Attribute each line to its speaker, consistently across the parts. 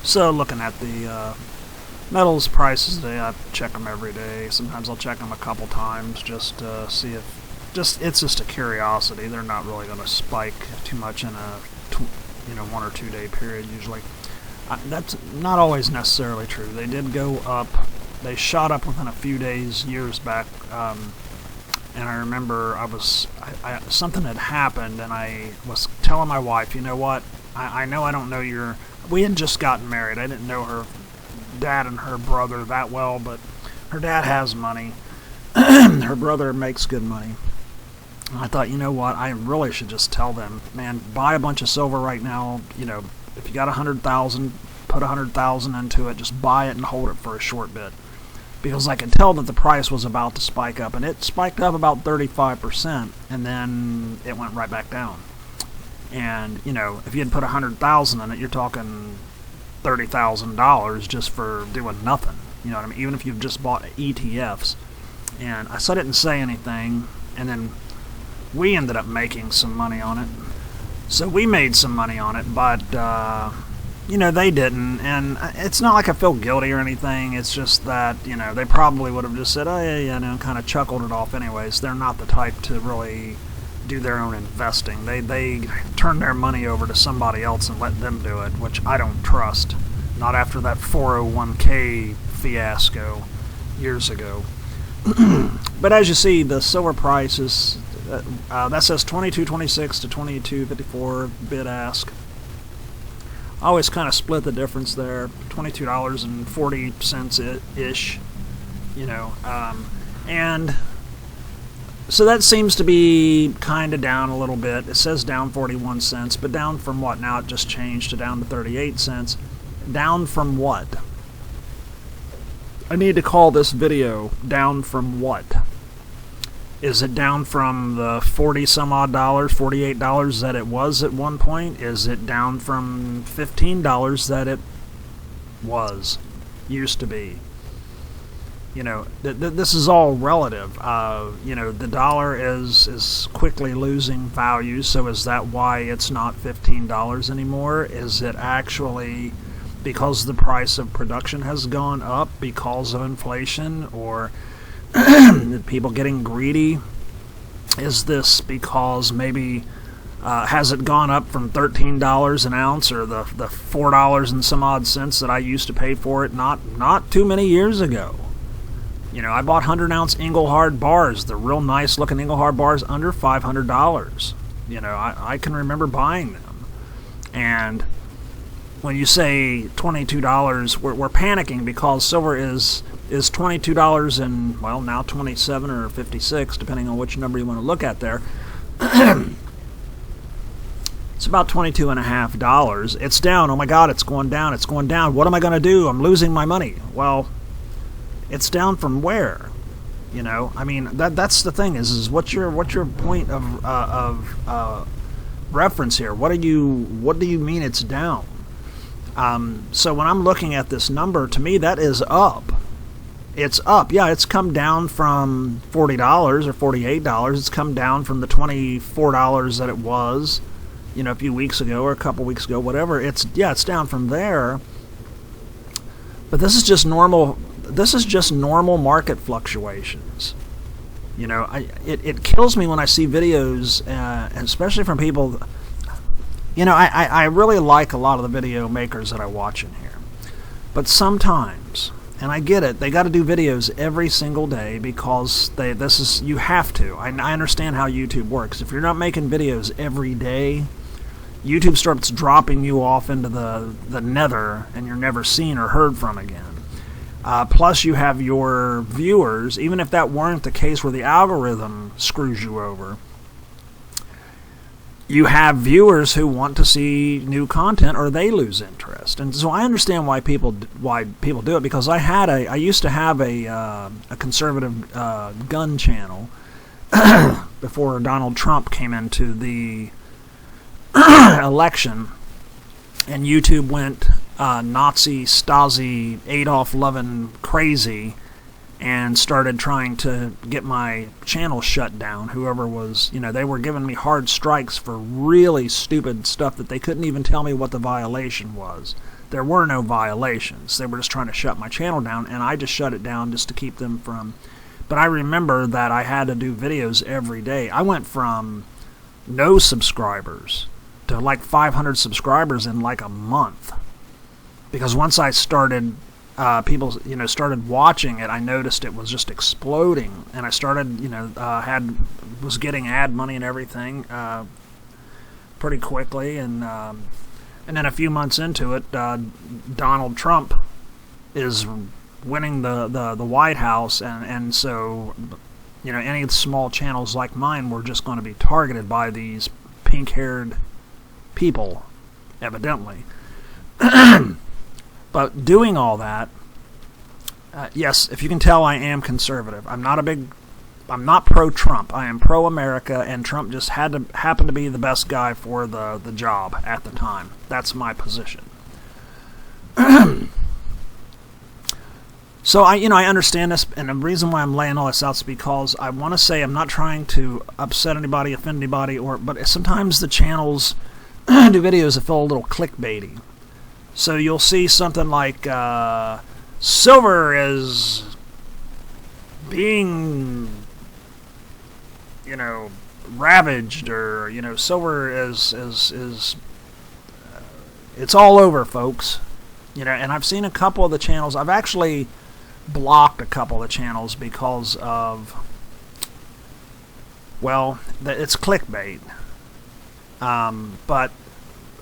Speaker 1: So looking at the metals prices today, I check them every day. Sometimes I'll check them a couple times just to see if it's just a curiosity. They're not really going to spike too much in a 1 or 2 day period usually. That's not always necessarily true. They did go up. They shot up within a few days years back. And I remember something had happened, and I was telling my wife, you know what? I know I don't know we had just gotten married. I didn't know her dad and her brother that well, but her dad has money. Her brother makes good money. And I thought, you know what? I really should just tell them, man, buy a bunch of silver right now. If you got 100,000, put 100,000 into it. Just buy it and hold it for a short bit. Because I could tell that the price was about to spike up, and it spiked up about 35%, and then it went right back down. And if you had put 100,000 in it, you're talking $30,000 just for doing nothing. You know what I mean? Even if you've just bought ETFs. And I didn't say anything, and then we ended up making some money on it. So we made some money on it, but they didn't, and it's not like I feel guilty or anything. It's just that, they probably would have just said, oh, yeah, and kind of chuckled it off anyways. They're not the type to really do their own investing. They turn their money over to somebody else and let them do it, which I don't trust. Not after that 401k fiasco years ago. But as you see, the silver price is, that says $22.26 to $22.54 bid ask. I always kind of split the difference there, $22.40-ish, and so that seems to be kind of down a little bit. It says down 41 cents, but down from what? Now it just changed to down to 38 cents. Down from what? I need to call this video down from what? Is it down from the $40-some-odd, $48 that it was at one point? Is it down from $15 that it used to be? This is all relative. The dollar is quickly losing value, so is that why it's not $15 anymore? Is it actually because the price of production has gone up because of inflation, or people getting greedy? Is this because maybe has it gone up from $13 an ounce, or the $4 and some odd cents that I used to pay for it not too many years ago? I bought 100-ounce Engelhard bars, the real nice looking Engelhard bars, under $500. I can remember buying them. And when you say $22, we're panicking because silver is $22 and, well, now 27 or 56, depending on which number you want to look at there. It's about $22.50. It's down. Oh my God, it's going down. It's going down. What am I going to do? I'm losing my money. Well, it's down from where? That's the thing. Is what's your point of reference here? What do you mean it's down? So when I'm looking at this number, to me that is up. It's up. Yeah, it's come down from $40 or $48. It's come down from the $24 that it was, a few weeks ago or a couple weeks ago, whatever. It's down from there. But this is just normal. This is just normal market fluctuations. It kills me when I see videos, especially from people. I really like a lot of the video makers that I watch in here. But sometimes, and I get it, they got to do videos every single day because you have to. I understand how YouTube works. If you're not making videos every day, YouTube starts dropping you off into the nether, and you're never seen or heard from again. Plus, you have your viewers, even if that weren't the case where the algorithm screws you over, you have viewers who want to see new content or they lose interest. And so I understand why people do it, because I used to have a conservative gun channel before Donald Trump came into the election, and YouTube went Nazi, Stasi, Adolf-loving crazy and started trying to get my channel shut down. Whoever was, they were giving me hard strikes for really stupid stuff that they couldn't even tell me what the violation was. there were no violations. They were just trying to shut my channel down, and I just shut it down just to keep them from... But I remember that I had to do videos every day. I went from no subscribers to like 500 subscribers in like a month. Because once I started, people, started watching it, I noticed it was just exploding. And I started, was getting ad money and everything pretty quickly. And then a few months into it, Donald Trump is winning the White House, and so any small channels like mine were just going to be targeted by these pink-haired people, evidently. But doing all that, yes, if you can tell, I am conservative. I'm not pro-Trump. I am pro-America, and Trump just happened to be the best guy for the job at the time. That's my position. So I understand this, and the reason why I'm laying all this out is because I want to say I'm not trying to upset anybody, offend anybody, but sometimes the channels do videos that feel a little clickbaity. So you'll see something like silver is being, ravaged, or silver is it's all over, folks. And I've seen a couple of the channels. I've actually blocked a couple of channels because of, well, it's clickbait. But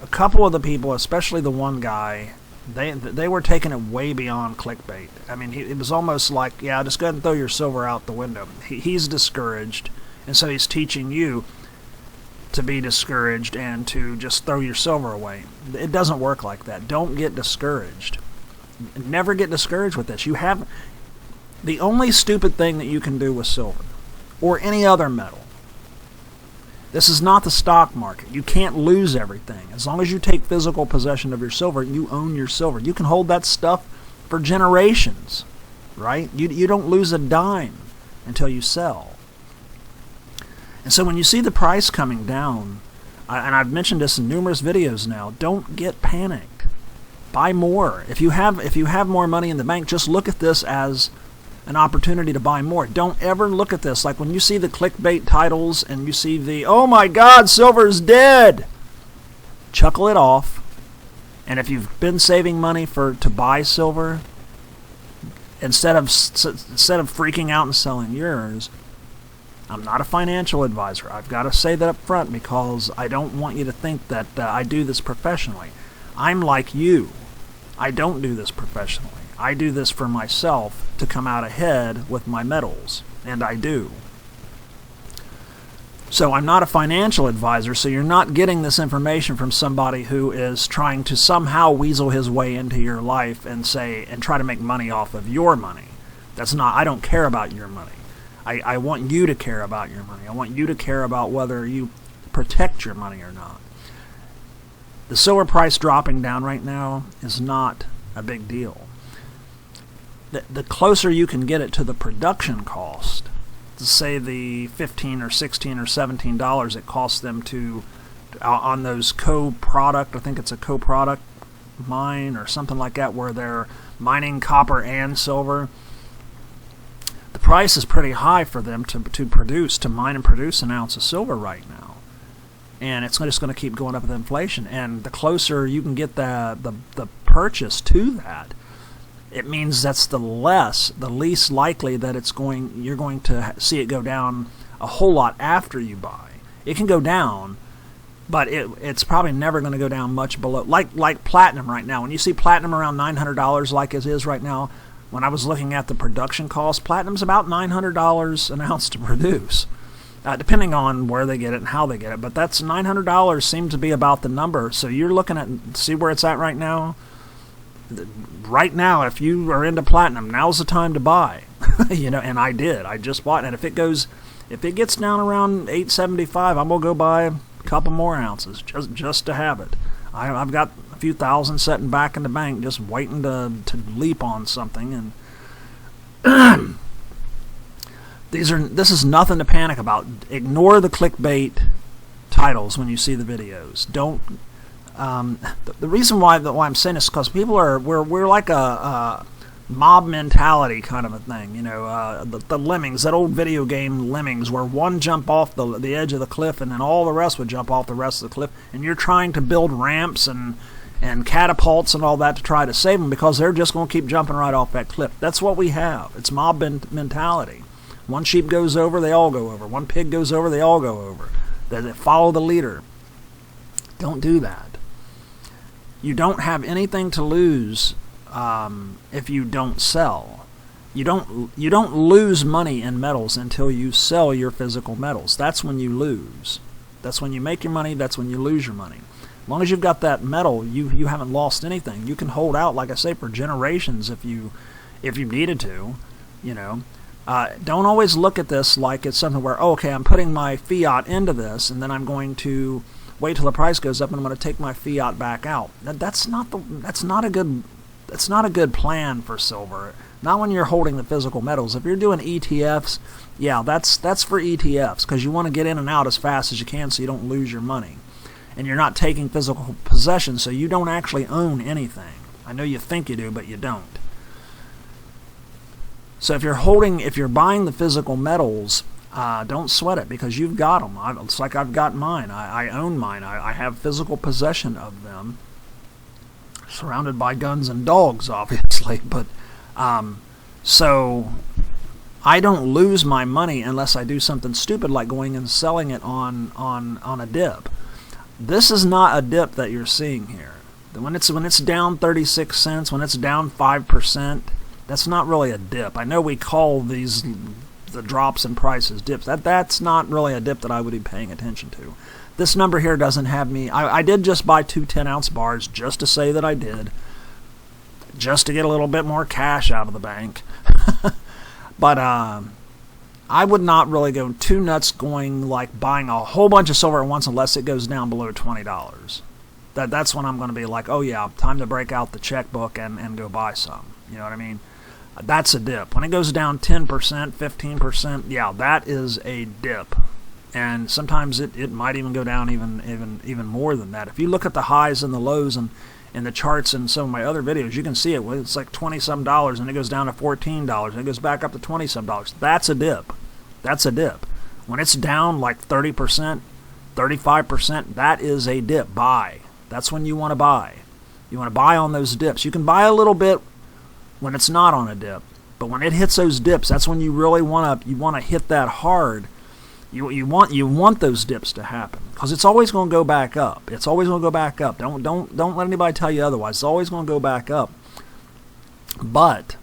Speaker 1: a couple of the people, especially the one guy, they were taking it way beyond clickbait. I mean, it was almost like, yeah, just go ahead and throw your silver out the window. He's discouraged, and so he's teaching you to be discouraged and to just throw your silver away. It doesn't work like that. Don't get discouraged. Never get discouraged with this. The only stupid thing that you can do with silver, or any other metal, this is not the stock market. You can't lose everything. As long as you take physical possession of your silver, you own your silver. You can hold that stuff for generations, right? You don't lose a dime until you sell. And so when you see the price coming down, and I've mentioned this in numerous videos now, don't get panicked. Buy more. If you have more money in the bank, just look at this as an opportunity to buy more. Don't ever look at this like when you see the clickbait titles and you see the, oh my God, silver's dead. Chuckle it off. And if you've been saving money to buy silver, instead of freaking out and selling yours, I'm not a financial advisor. I've got to say that up front because I don't want you to think that I do this professionally. I'm like you. I don't do this professionally. I do this for myself to come out ahead with my metals, and I do. So I'm not a financial advisor, so you're not getting this information from somebody who is trying to somehow weasel his way into your life and try to make money off of your money. I don't care about your money. I want you to care about your money. I want you to care about whether you protect your money or not. The silver price dropping down right now is not a big deal. The closer you can get it to the production cost, to say the $15 or $16 or $17 it costs them to on those co-product, I think it's a co-product mine or something like that, where they're mining copper and silver. The price is pretty high for them to mine and produce an ounce of silver right now. And it's just going to keep going up with inflation. And the closer you can get the purchase to that, it means that's the least likely that you're going to see it go down a whole lot after you buy. It can go down, but it's probably never going to go down much below, like platinum right now. When you see platinum around $900 like it is right now, when I was looking at the production cost, platinum's about $900 an ounce to produce, depending on where they get it and how they get it. But that's $900 seems to be about the number. So you're looking at, see where it's at right now? Right now, if you are into platinum, now's the time to buy. And I did. I just bought it. And if it gets down around $875, I'm gonna go buy a couple more ounces just to have it. I've got a few thousand sitting back in the bank, just waiting to leap on something. And this is nothing to panic about. Ignore the clickbait titles when you see the videos. Don't The reason why I'm saying this is because people we're like a mob mentality kind of a thing, the Lemmings, that old video game Lemmings, where one jump off the edge of the cliff and then all the rest would jump off the rest of the cliff, and you're trying to build ramps and catapults and all that to try to save them because they're just going to keep jumping right off that cliff. That's what we have. It's mob mentality. One sheep goes over, they all go over. One pig goes over, they all go over. They follow the leader. Don't do that. You don't have anything to lose if you don't sell. You don't lose money in metals until you sell your physical metals. That's when you lose. That's when you make your money. That's when you lose your money. As long as you've got that metal, you haven't lost anything. You can hold out, like I say, for generations if you needed to. Don't always look at this like it's something where, okay, I'm putting my fiat into this, and then I'm going to wait till the price goes up, and I'm going to take my fiat back out. That's not a good plan for silver. Not when you're holding the physical metals. If you're doing ETFs, yeah, that's for ETFs because you want to get in and out as fast as you can so you don't lose your money. And you're not taking physical possession, so you don't actually own anything. I know you think you do, but you don't. So if you're buying the physical metals, don't sweat it because you've got them. It's like I've got mine. I own mine. I have physical possession of them, surrounded by guns and dogs, obviously. But so I don't lose my money unless I do something stupid like going and selling it on a dip. This is not a dip that you're seeing here. When it's down 36 cents, when it's down 5%, that's not really a dip. I know we call the drops in prices dips. That's not really a dip that I would be paying attention to. This number here doesn't have me. I did just buy 2 10-ounce bars just to say that I did, just to get a little bit more cash out of the bank. But I would not really go too nuts going like buying a whole bunch of silver at once unless it goes down below $20. That's when I'm going to be like, oh yeah, time to break out the checkbook and go buy some. You know what I mean? That's a dip. When it goes down 10%, 15%, yeah, that is a dip. And sometimes it might even go down even more than that. If you look at the highs and the lows and the charts in some of my other videos, you can see it. It's like $20-some, and it goes down to $14, and it goes back up to $20-some. That's a dip. That's a dip. When it's down like 30%, 35%, that is a dip. Buy. That's when you want to buy. You want to buy on those dips. You can buy a little bit when it's not on a dip, but when it hits those dips, that's when you really want to hit that hard. You want those dips to happen because it's always going to go back up. It's always going to go back up. Don't let anybody tell you otherwise. It's always going to go back up. But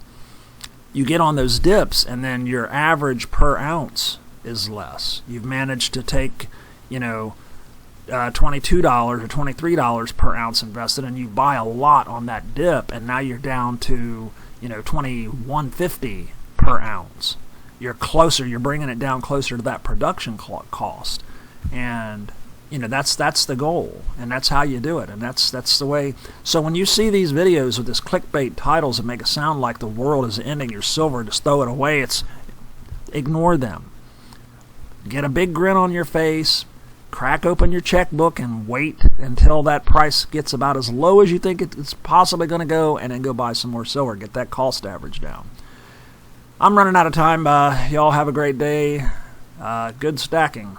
Speaker 1: you get on those dips, and then your average per ounce is less. You've managed to take, $22 or $23 per ounce invested, and you buy a lot on that dip, and now you're down to $21.50 per ounce. You're bringing it down closer to that production cost, and that's the goal, and that's how you do it, and that's the way. So when you see these videos with this clickbait titles that make it sound like the world is ending your silver, just throw it away. Ignore them. Get a big grin on your face, crack open your checkbook, and wait until that price gets about as low as you think it's possibly going to go, and then go buy some more silver. Get that cost average down. I'm running out of time. Y'all have a great day. Good stacking.